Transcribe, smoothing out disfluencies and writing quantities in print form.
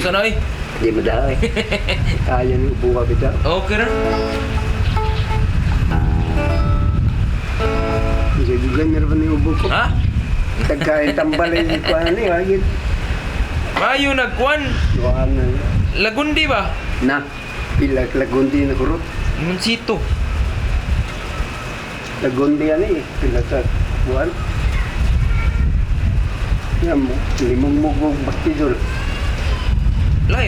Gusto na eh. Di madahay. Kaya ni upo ka bitaw. Okay ra. Isagugan na rin yung ubo ko. Ha? Tagkain tambalay ko ano eh. Wagin. Mayo nagkuan. Luhaan na. Lagundi ba? Na. Pilag lagundi na kurot. Mansito. Lagundi yan eh. Pilag sa buwan. Yan mo. Limong mugong baktidol.